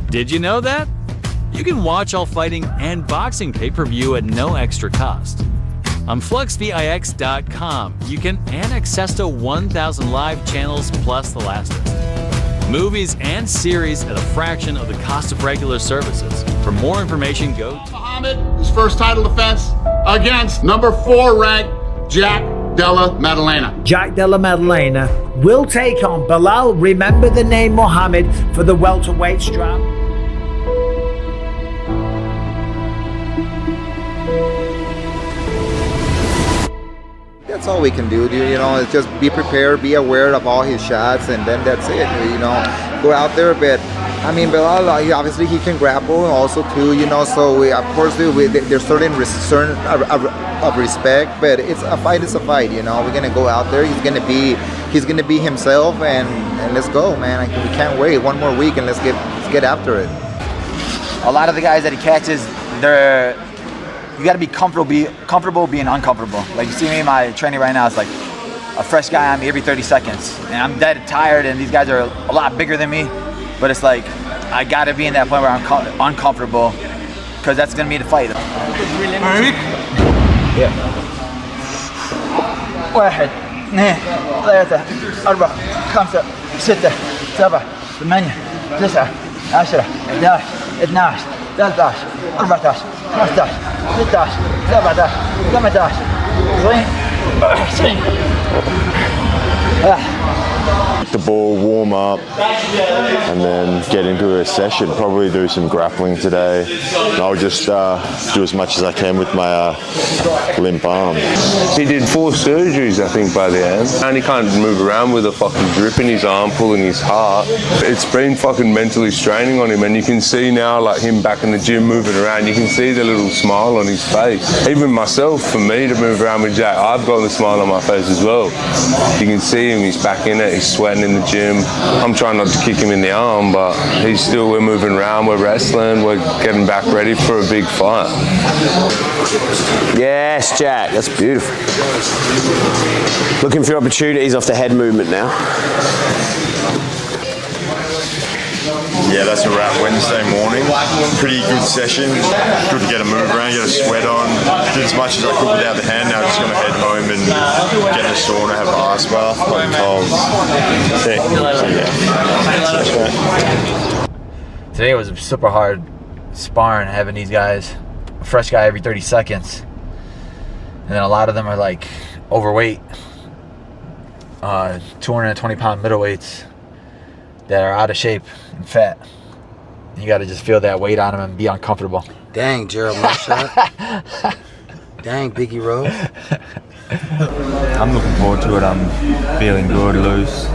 Did you know that? You can watch all fighting and boxing pay-per-view at no extra cost. On FluxVIX.com, you can access to 1,000 live channels plus the last list. Movies and series at a fraction of the cost of regular services. For more information, go to Muhammad, his first title defense against number 4 ranked Jack Della Maddalena. Jack Della Maddalena will take on Belal, remember the name Muhammad, for the welterweight strap. That's all we can do, dude. You know, it's just be prepared, be aware of all his shots, and then that's it. You know, go out there. But I mean, Belal, obviously he can grapple also too. You know, so we, of course, there's certain of respect. But it's a fight. It's a fight. You know, we're gonna go out there. He's gonna be himself, and let's go, man. We can't wait one more week, and let's get after it. A lot of the guys that he catches, you got to be comfortable being uncomfortable. Like you see me, my training right now is like a fresh guy on me every 30 seconds. And I'm dead tired, and these guys are a lot bigger than me. But it's like, I got to be in that point where I'm uncomfortable, because that's going to be the fight. Yeah. 1 2 3 4 5 6 7 8 9 10 11 12 13 14 15 16 17 18 The ball, warm up, and then get into a session. Probably do some grappling today. And I'll just do as much as I can with my limp arm. He did 4 surgeries, I think, by the end. And he can't move around with a fucking drip in his arm, pulling his heart. It's been fucking mentally straining on him, and you can see now, like him back in the gym moving around, you can see the little smile on his face. Even myself, for me to move around with Jack, I've got the smile on my face as well. You can see him, he's back in it, he's sweating in the gym. I'm trying not to kick him in the arm, but we're moving around, we're wrestling, we're getting back ready for a big fight. Yes, Jack, that's beautiful. Looking for opportunities off the head movement now. Yeah, that's a wrap. Wednesday morning. Pretty good session. Good to get a move around, get a sweat on. Did as much as I could without the hand. Now I'm just going to head home and get in the sauna, have an ice bath. I'm cold. Today was super hard sparring, having these guys, a fresh guy every 30 seconds. And then a lot of them are like overweight, 220-pound middleweights that are out of shape and fat. You got to just feel that weight on them and be uncomfortable. Dang, Gerald, my shot. Dang, Biggie Rowe. I'm looking forward to it. I'm feeling good, loose,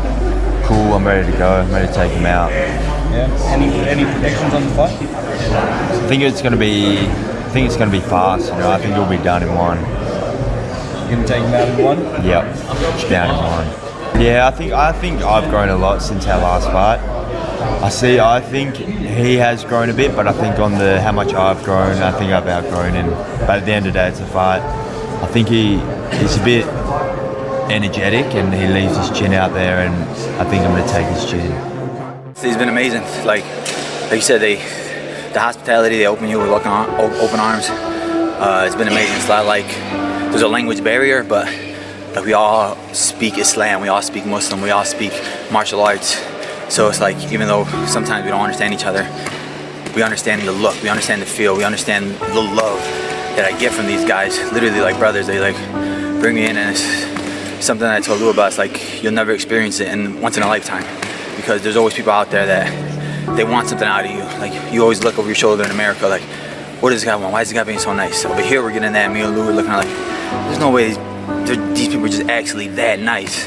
cool. I'm ready to go. I'm ready to take him out. Yeah. Any predictions on the fight? I think it's going to be fast. You know, I think it'll be done in 1. You're going to take him out in 1? Yep, down in 1. Yeah, I think I've grown a lot since our last fight. I think he has grown a bit, but I think on how much I've grown, I think I've outgrown him. But at the end of the day, it's a fight. I think he's a bit energetic, and he leaves his chin out there, and I think I'm going to take his chin. He's been amazing. Like you said, the hospitality, they open you with open arms. It's been amazing. It's not like there's a language barrier, but like we all speak Islam, we all speak Muslim, we all speak martial arts. So it's like, even though sometimes we don't understand each other, we understand the look, we understand the feel, we understand the love that I get from these guys. Literally like brothers, they like bring me in, and it's something that I told Lou about. It's like, you'll never experience it once in a lifetime, because there's always people out there that they want something out of you. Like, you always look over your shoulder in America like, what does this guy want? Why is this guy being so nice? Over here we're getting that, me and Lou are looking like, there's no way these people are just actually that nice.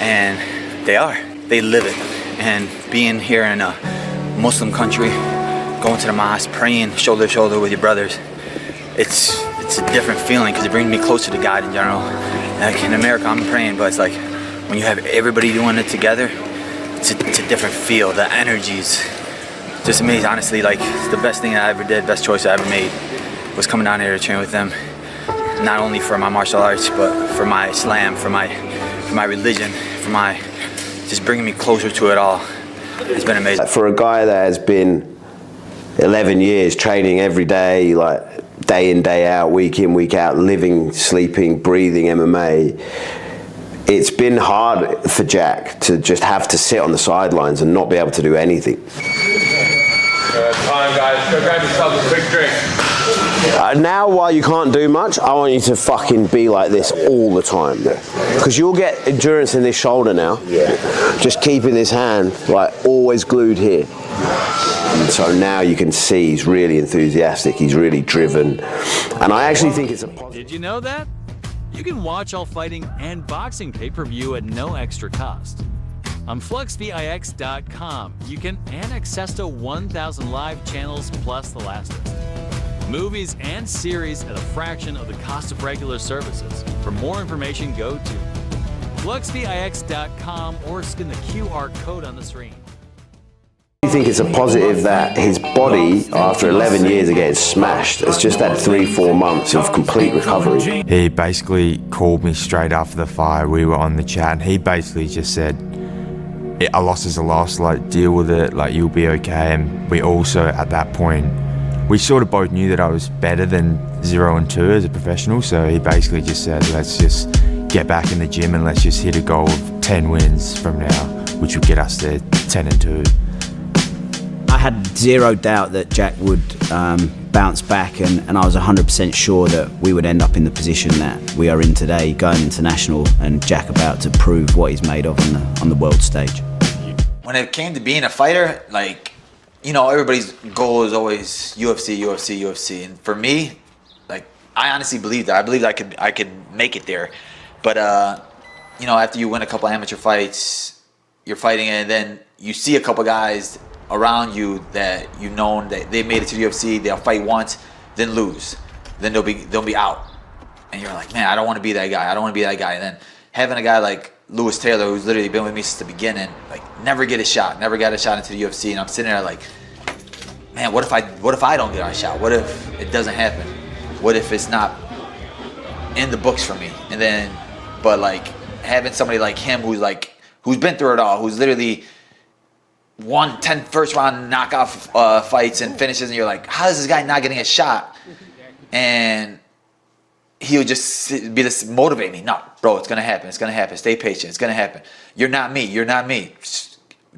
And they are. They live it. And being here in a Muslim country, going to the mosque, praying shoulder to shoulder with your brothers, it's a different feeling, because it brings me closer to God in general. Like in America, I'm praying, but it's like when you have everybody doing it together, it's a different feel. The energy's just amazing. Honestly, like the best thing I ever did, best choice I ever made, was coming down here to train with them. Not only for my martial arts, but for my Islam, for my religion, for just bringing me closer to it all. It's been amazing. For a guy that has been 11 years training every day, like day in, day out, week in, week out, living, sleeping, breathing MMA. It's been hard for Jack to just have to sit on the sidelines and not be able to do anything. Time, guys. Go grab yourself a quick drink. Now, while you can't do much, I want you to fucking be like this all the time. Because you'll get endurance in this shoulder now. Just keeping this hand like always glued here. And so now you can see he's really enthusiastic, he's really driven. And I actually think it's a positive. Did you know that? You can watch all fighting and boxing pay-per-view at no extra cost. On FluxVIX.com, you can access to 1,000 live channels plus the last movies and series at a fraction of the cost of regular services. For more information, go to FluxVIX.com or scan the QR code on the screen. I think it's a positive that his body, after 11 years of getting smashed, has just had 3-4 months of complete recovery. He basically called me straight after the fight. We were on the chat and he basically just said, a loss is a loss, like deal with it, like you'll be okay. And we also, at that point, we sort of both knew that I was better than 0-2 as a professional. So he basically just said, let's just get back in the gym and let's just hit a goal of 10 wins from now, which would get us to 10-2. I had zero doubt that Jack would bounce back, and I was 100% sure that we would end up in the position that we are in today, going international, and Jack about to prove what he's made of on the world stage. When it came to being a fighter, like, you know, everybody's goal is always UFC, UFC, UFC, and for me, like, I honestly believed that. I believed I could make it there, but you know, after you win a couple amateur fights, you're fighting, and then you see a couple guys around you that you've known that they made it to the UFC, they'll fight once, then lose, then they'll be out, and you're like, man, I don't want to be that guy. I don't want to be that guy. And then having a guy like Lewis Taylor, who's literally been with me since the beginning, like never got a shot into the UFC, and I'm sitting there like, man, what if I don't get a shot? What if it doesn't happen? What if it's not in the books for me? And then, but like having somebody like him who's been through it all, who's literally won 10 first round knockout fights and finishes, and you're like, how is this guy not getting a shot? And he would just be this motivate me. No, bro, it's gonna happen. It's gonna happen. Stay patient. It's gonna happen. You're not me. You're not me.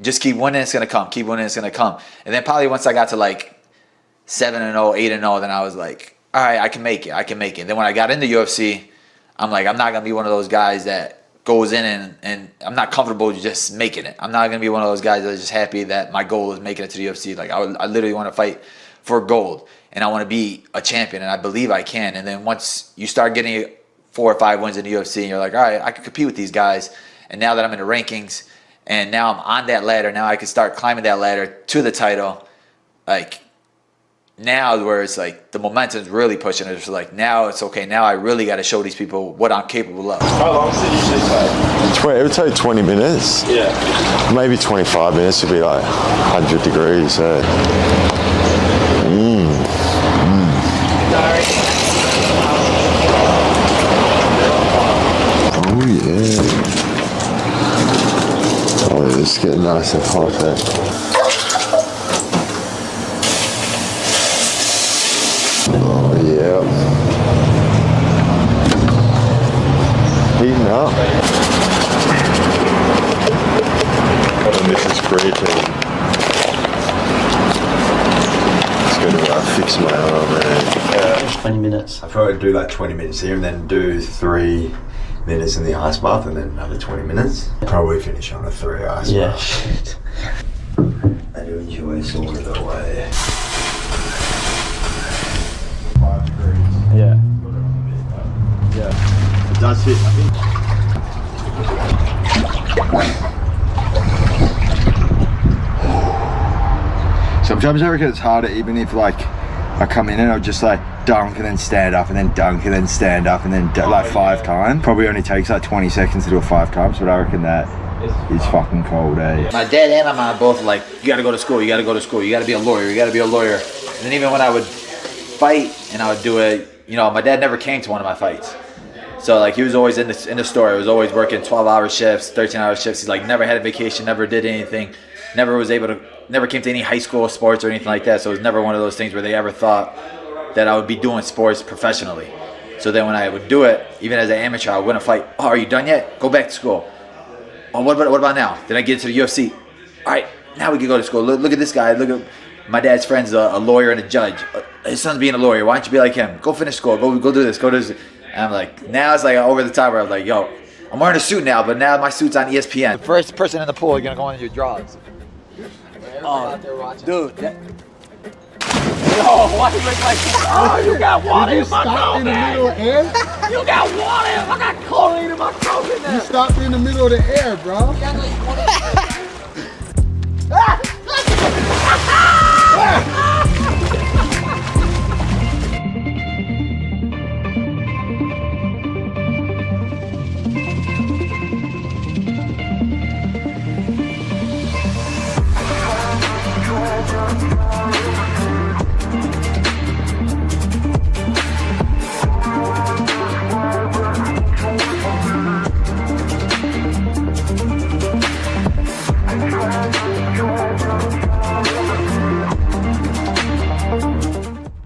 Just keep winning. It's gonna come. Keep winning. It's gonna come. And then probably once I got to like 7-0, 8-0, then I was like, all right, I can make it. I can make it. Then when I got into UFC, I'm like, I'm not gonna be one of those guys that goes in and I'm not comfortable just making it. I'm not gonna be one of those guys that's just happy that my goal is making it to the UFC. Like I literally want to fight for gold, and I want to be a champion, and I believe I can. And then once you start getting 4 or 5 wins in the UFC, and you're like, all right, I can compete with these guys. And now that I'm in the rankings, and now I'm on that ladder, now I can start climbing that ladder to the title. Like now, where it's like the momentum's really pushing. It's like now it's okay. Now I really got to show these people what I'm capable of. How long does it usually take? It would take 20 minutes. Yeah. Maybe 25 minutes would be like 100 degrees. Oh yeah. Oh, it's getting nice and hot there. Oh yeah. Heating up. And this is creatine. It's going to fix my arm, man. 20 minutes. I probably do like 20 minutes here and then do 3 minutes in the ice bath and then another 20 minutes. Probably finish on a 3 ice bath. I do enjoy sort of the way. 5 degrees. Yeah. Yeah. It does hit, I think. Sometimes I reckon it's harder, even if like I come in and I'll just like dunk and then stand up and then dunk and then stand up and then like 5 times. Probably only takes like 20 seconds to do it 5 times, but I reckon that is fucking cold, eh? My dad and my mom both like, you gotta go to school, you gotta go to school, you gotta be a lawyer, you gotta be a lawyer. And then even when I would fight and I would do it, you know, my dad never came to one of my fights. So like he was always in the store. He was always working 12-hour shifts, 13-hour shifts. He's like never had a vacation, never did anything, never was able to never came to any high school sports or anything like that. So it was never one of those things where they ever thought that I would be doing sports professionally. So then when I would do it, even as an amateur, I wouldn't fight. Oh, are you done yet? Go back to school. Oh, what about now? Then I get into the UFC. All right, now we can go to school. Look at this guy. Look at my dad's friend's a lawyer and a judge. His son's being a lawyer. Why don't you be like him? Go finish school. Go do this. Go do this. And I'm like, now it's like over the top where I'm like, yo, I'm wearing a suit now, but now my suit's on ESPN. The first person in the pool, you're gonna go in your drawers. Oh, dude. Yo, why you look like? Oh, you got water in my throat, in the middle of the air? You got water. I got chlorine in my throat in there. You stopped in the middle of the air, bro.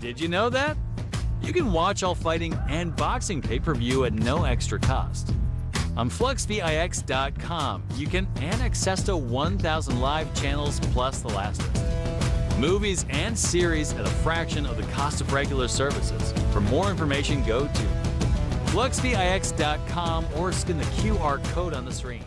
Did you know that? You can watch all fighting and boxing pay-per-view at no extra cost. On FluxVIX.com, you can and access to 1,000 live channels plus the last list. Movies and series at a fraction of the cost of regular services. For more information, go to FluxVIX.com or scan the QR code on the screen.